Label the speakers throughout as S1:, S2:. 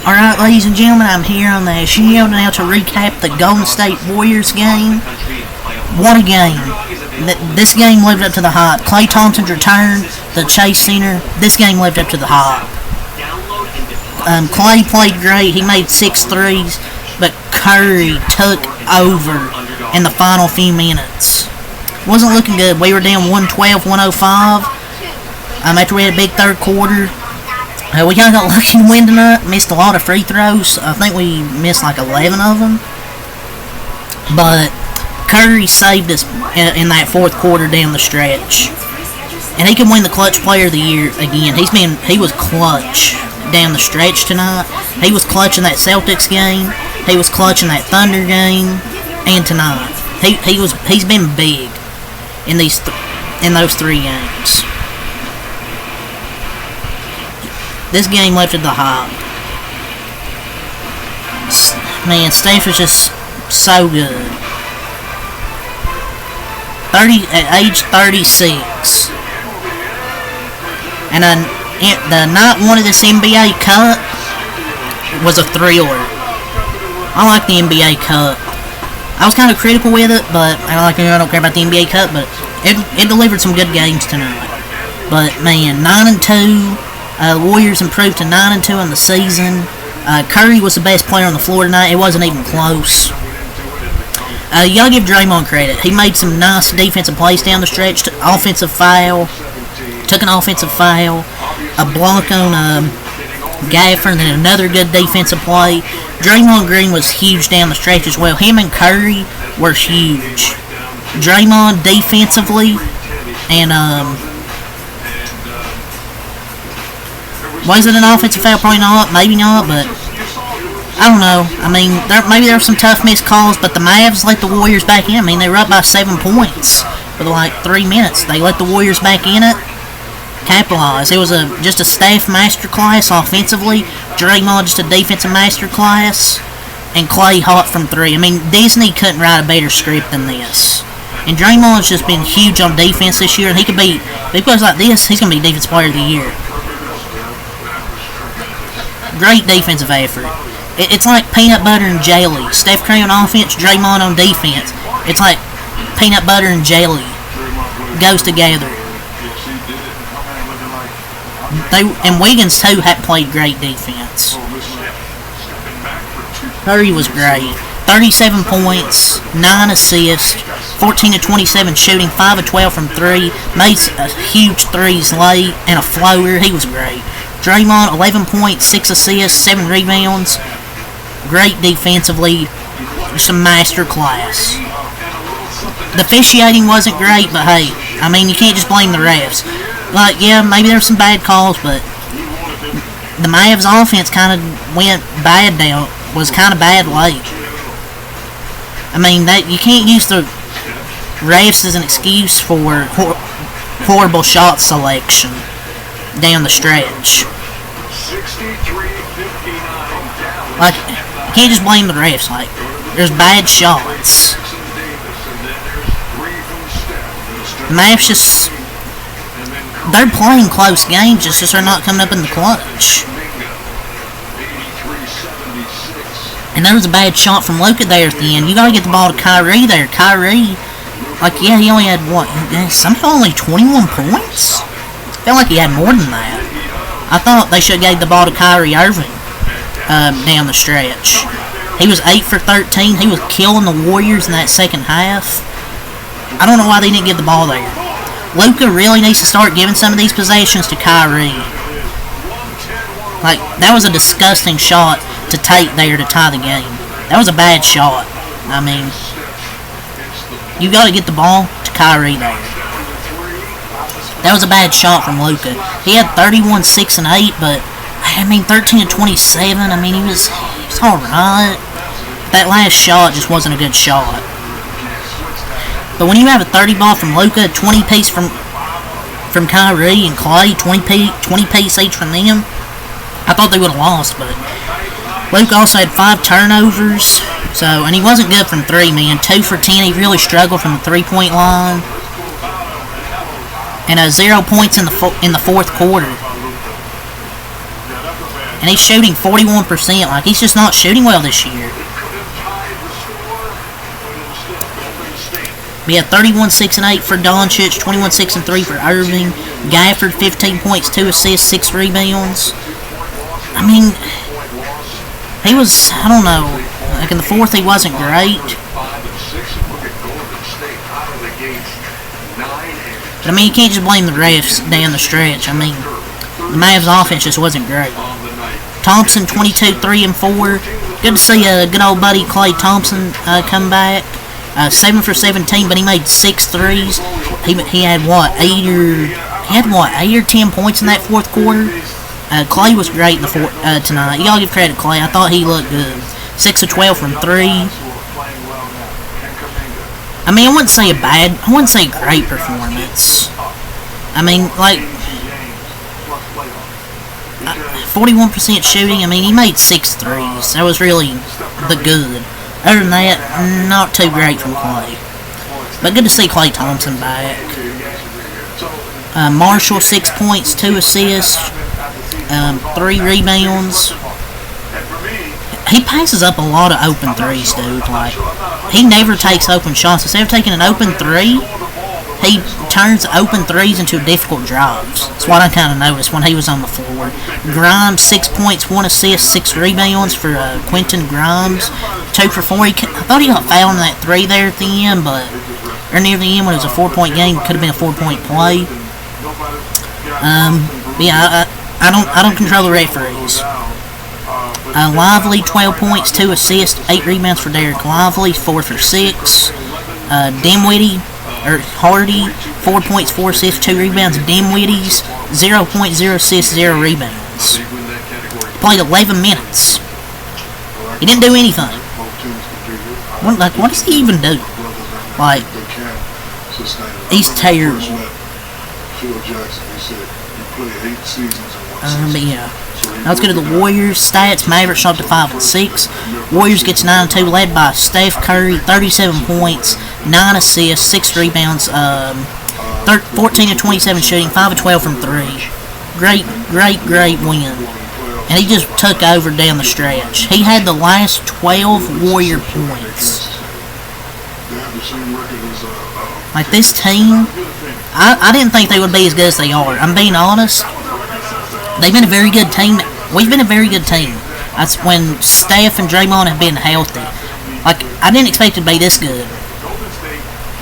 S1: Alright, ladies and gentlemen, I'm here on the show now to recap the Golden State Warriors game. What a game. This game lived up to the hype. Klay Thompson's return, the Chase Center, this game lived up to the hype. Klay played great. He made 6 threes, but Curry took over in the final few minutes. Wasn't looking good. We were down 112-105 after we had a big third quarter. We kind of got lucky to win tonight. Missed a lot of free throws. I think we missed like 11 of them. But Curry saved us in that fourth quarter down the stretch. And he can win the clutch player of the year again. He was clutch down the stretch tonight. He was clutch in that Celtics game. He was clutch in that Thunder game. And tonight. He's been big in those 3 games. This game lifted the hype. Man, Steph is just so good. At age 36. And the night one of this NBA Cup was a thriller. I like the NBA Cup. I was kind of critical with it, but I don't care about the NBA Cup, but it delivered some good games tonight. But man, 9-2. Warriors improved to 9-2 in the season. Curry was the best player on the floor tonight. It wasn't even close. You gotta give Draymond credit. He made some nice defensive plays down the stretch. Took an offensive foul, a block on Gaffer, and then another good defensive play. Draymond Green was huge down the stretch as well. Him and Curry were huge. Draymond defensively, and was it an offensive foul? Probably not. Maybe not, but I don't know. I mean, maybe there were some tough missed calls, but the Mavs let the Warriors back in. I mean, they were up by 7 points for like 3 minutes. They let the Warriors back in it, capitalize. It was just a Steph masterclass offensively. Draymond just a defensive masterclass, and Klay hot from 3. I mean, Disney couldn't write a better script than this. And Draymond's just been huge on defense this year, and if he plays like this, he's gonna be Defensive Player of the Year. Great defensive effort. It's like peanut butter and jelly. Steph Curry on offense, Draymond on defense. It's like peanut butter and jelly. Goes together. And Wiggins, too, had played great defense. Curry was great. 37 points, 9 assists, 14 of 27 shooting, 5 of 12 from 3. Made huge threes late and a floater. He was great. Draymond, 11 points, 6 assists, 7 rebounds. Great defensively. Just a master class. The officiating wasn't great, but hey, I mean, you can't just blame the refs. Like, yeah, maybe there were some bad calls, but the Mavs offense kind of went bad down. Was kind of bad late. I mean, that you can't use the refs as an excuse for horrible shot selection down the stretch. Like, you can't just blame the refs. Like, there's bad shots. The Mavs they're playing close games, just they're not coming up in the clutch. And there was a bad shot from Luka there at the end. You gotta get the ball to Kyrie there. Kyrie, like, yeah, he only had somehow only 21 points? Felt like he had more than that. I thought they should have gave the ball to Kyrie Irving down the stretch. He was 8 for 13. He was killing the Warriors in that second half. I don't know why they didn't give the ball there. Luka really needs to start giving some of these possessions to Kyrie. Like, that was a disgusting shot to take there to tie the game. That was a bad shot. I mean, you got to get the ball to Kyrie there. That was a bad shot from Luka. He had 31, 6, and 8, but I mean 13 to 27. I mean, he was all right. That last shot just wasn't a good shot. But when you have a 30 ball from Luka, 20 piece from Kyrie and Klay, 20 piece each from them, I thought they would have lost. But Luka also had 5 turnovers, and he wasn't good from 3, man. 2 for 10. He really struggled from the 3-point line. And 0 points in the fourth quarter. and he's shooting 41%. Like, he's just not shooting well this year. We had 31-6-8 for Doncic, 21-6-3 for Irving. Gafford, 15 points, 2 assists, 6 rebounds. I mean, he was, I don't know, like in the fourth he wasn't great. But I mean, you can't just blame the refs down the stretch. I mean, the Mavs offense just wasn't great. Thompson, 22, 3 and 4. Good to see good old buddy Klay Thompson come back. 7 for 17, but he made 6 threes. He had what, 8 or 10 points in that fourth quarter. Klay was great in the tonight. You gotta give credit to Klay. I thought he looked good. 6 of 12 from 3. I mean, I wouldn't say a great performance. I mean, like, 41% shooting. I mean, he made 6 threes. That was really the good. Other than that, not too great from Klay. But good to see Klay Thompson back. Marshall, 6 points, 2 assists, 3 rebounds. He passes up a lot of open threes, dude. Like, he never takes open shots. Instead of taking an open three, he turns open threes into difficult drives. That's what I kind of noticed when he was on the floor. Grimes, 6 points, 1 assist, 6 rebounds for Quentin Grimes. 2 for 4. I thought he got fouled in that 3 there at the end, but or near the end when it was a 4-point game, could have been a 4-point play. Yeah, I don't control the referees. Lively, 12 points, 2 assists, 8 rebounds for Derek Lively, 4 for 6. Hardy, 4 points, 4 assists, 2 rebounds. Dinwiddie's 0 points, 0 assists, 0 rebounds. Played 11 minutes. He didn't do anything. What does he even do? Like, he's terrible. But yeah. Now let's go to the Warriors stats. Mavericks shot to 5 and 6. Warriors gets 9 and 2, led by Steph Curry, 37 points, 9 assists, 6 rebounds, 14 and 27 shooting, 5 and 12 from 3. Great win. And he just took over down the stretch. He had the last 12 Warrior points. Like, this team, I didn't think they would be as good as they are. I'm being honest. They've been a very good team. We've been a very good team. That's when Steph and Draymond have been healthy. Like, I didn't expect it to be this good.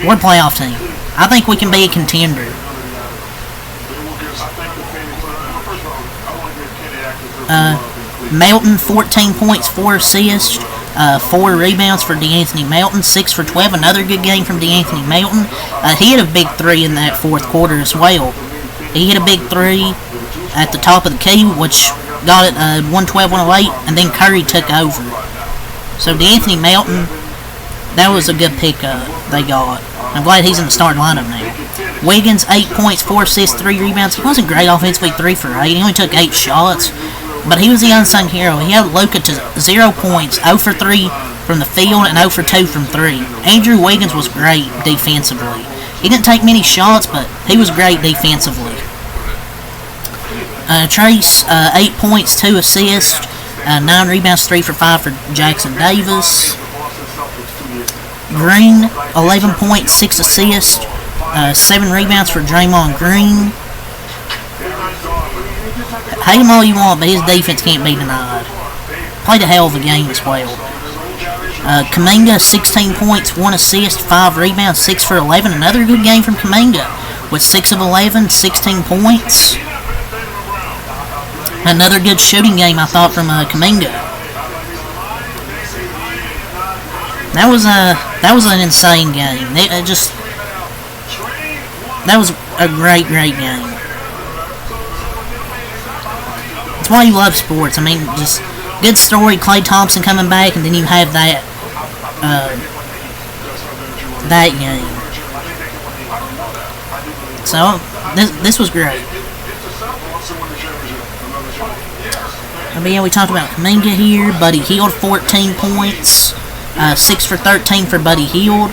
S1: We're a playoff team. I think we can be a contender. Melton, 14 points, 4 assists, 4 rebounds for DeAnthony Melton, 6 for 12. Another good game from DeAnthony Melton. He had a big 3 in that fourth quarter as well. He hit a big 3 at the top of the key, which got it 112-108, and then Curry took over. So DeAnthony Melton, that was a good pickup they got. I'm glad he's in the starting lineup now. Wiggins, 8 points, 4 assists, 3 rebounds. He wasn't great offensively, 3 for 8. He only took 8 shots, but he was the unsung hero. He held Luka to 0 points, 0 for 3 from the field, and 0 for 2 from 3. Andrew Wiggins was great defensively. He didn't take many shots, but he was great defensively. Trace, 8 points, 2 assists, 9 rebounds, 3 for 5 for Jackson Davis. Green, 11 points, 6 assists, 7 rebounds for Draymond Green. Hate him all you want, but his defense can't be denied. Played a hell of a game as well. Kuminga, 16 points, 1 assist, 5 rebounds, 6 for 11. Another good game from Kuminga with 6 of 11, 16 points. Another good shooting game, I thought, from Kuminga. That was an insane game. That was a great game. That's why you love sports. I mean, just good story. Klay Thompson coming back, and then you have that game. So this was great. But yeah, we talked about Kuminga here. Buddy Hield, 14 points. 6 for 13 for Buddy Hield.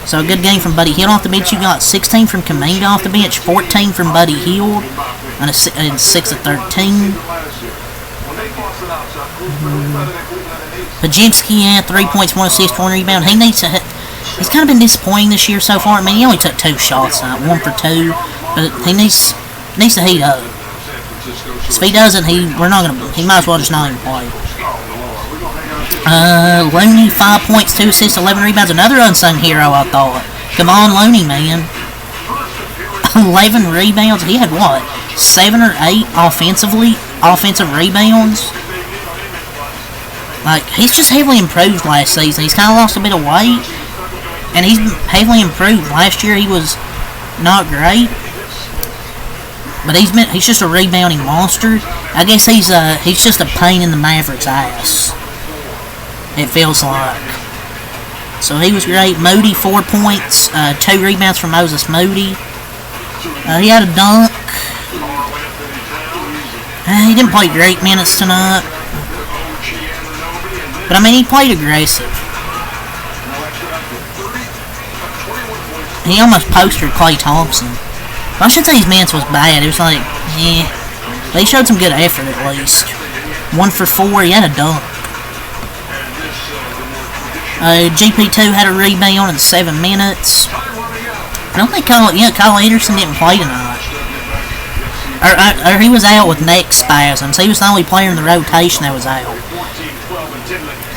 S1: So a good game from Buddy Hield off the bench. You got 16 from Kuminga off the bench, 14 from Buddy Hield, and 6 of 13. Pajinski had 3 points, 1 assist, 1 rebound. He needs to hit. He's kind of been disappointing this year so far. I mean, he only took 2 shots tonight, 1 for 2, but he needs to heat up. If he doesn't, he might as well just not even play. Looney, 5 points, 2 assists, 11 rebounds. Another unsung hero, I thought. Come on, Looney, man. 11 rebounds. He had what? 7 or 8 offensive rebounds. Like, he's just heavily improved last season. He's kind of lost a bit of weight, and he's heavily improved. Last year he was not great, but he's just a rebounding monster. I guess he's just a pain in the Mavericks' ass. It feels like. So he was great. Moody, 4 points, 2 rebounds from Moses Moody. He had a dunk. He didn't play great minutes tonight, but I mean, he played aggressive. He almost postered Klay Thompson. But I should say his minutes was bad. It was like, but he showed some good effort at least. 1 for 4. He had a dunk. GP2 had a rebound in 7 minutes. I don't think Kyle Anderson didn't play tonight. Or he was out with neck spasms. He was the only player in the rotation that was out.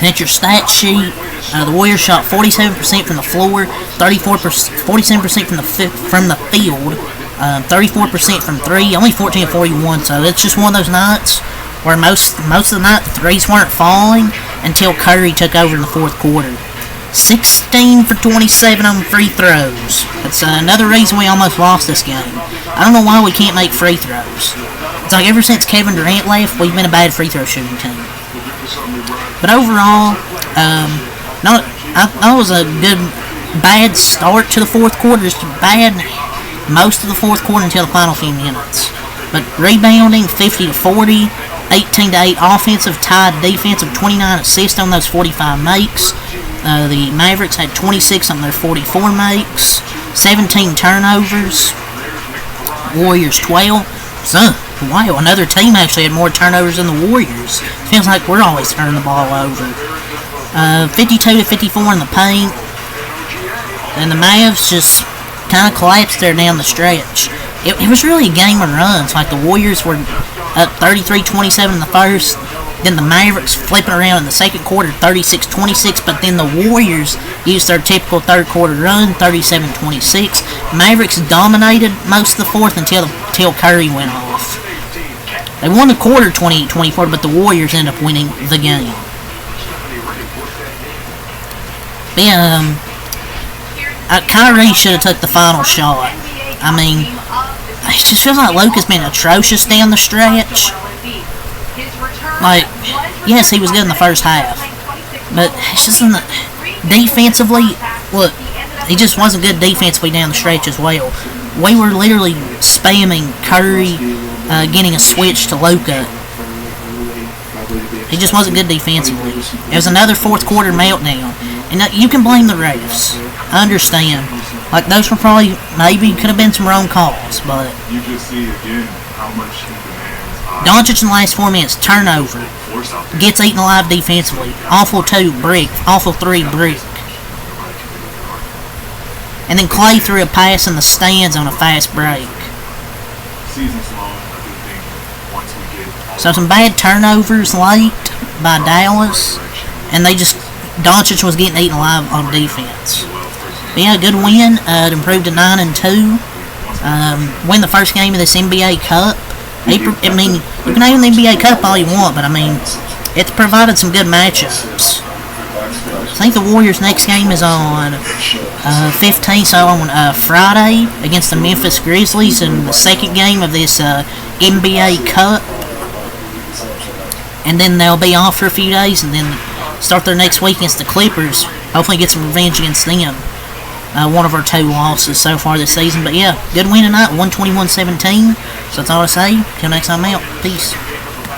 S1: Hit your stat sheet. The Warriors shot 47% from the floor, 47% from the field, 34% from 3, only 14 of 41. So it's just one of those nights where most of the night the threes weren't falling until Curry took over in the fourth quarter. 16 for 27 on free throws. That's another reason we almost lost this game. I don't know why we can't make free throws. It's like ever since Kevin Durant left, we've been a bad free throw shooting team. But overall, that was a bad start to the fourth quarter. Just bad most of the fourth quarter until the final few minutes. But rebounding, 50 to 40, 18 to 8 offensive, tied defensive, 29 assists on those 45 makes. The Mavericks had 26 on their 44 makes, 17 turnovers. Warriors 12. So, wow, another team actually had more turnovers than the Warriors. Feels like we're always turning the ball over. 52 to 54 in the paint. And the Mavs just kind of collapsed there down the stretch. It was really a game of runs. Like the Warriors were up 33-27 in the first. Then the Mavericks flipping around in the second quarter, 36-26. But then the Warriors used their typical third quarter run, 37-26. Mavericks dominated most of the fourth until Curry went off. They won the quarter 28-24, but the Warriors ended up winning the game. But yeah, Kyrie should have took the final shot. I mean, it just feels like Luka's been atrocious down the stretch. Like, yes, he was good in the first half, but it's just defensively, look, he just wasn't good defensively down the stretch as well. We were literally spamming Curry, getting a switch to Luka. He just wasn't good defensively. It was another fourth quarter meltdown, and you can blame the refs. I understand. Like, those were probably, maybe could have been some wrong calls, but you just see again how much he demands. Doncic in the last 4 minutes, turnover, gets eaten alive defensively. Awful 2, brick. Awful 3, brick. And then Klay threw a pass in the stands on a fast break. So some bad turnovers late by Dallas, and Doncic was getting eaten alive on defense. But yeah, good win. It improved to 9-2. Win the first game of this NBA Cup. I mean, you can name the NBA Cup all you want, but I mean, it's provided some good matchups. I think the Warriors' next game is on 15th, so on Friday against the Memphis Grizzlies in the second game of this NBA Cup. And then they'll be off for a few days and then start their next week against the Clippers. Hopefully get some revenge against them. One of our 2 losses so far this season. But yeah, good win tonight, 121-17. So that's all I say. Till next time out. Peace.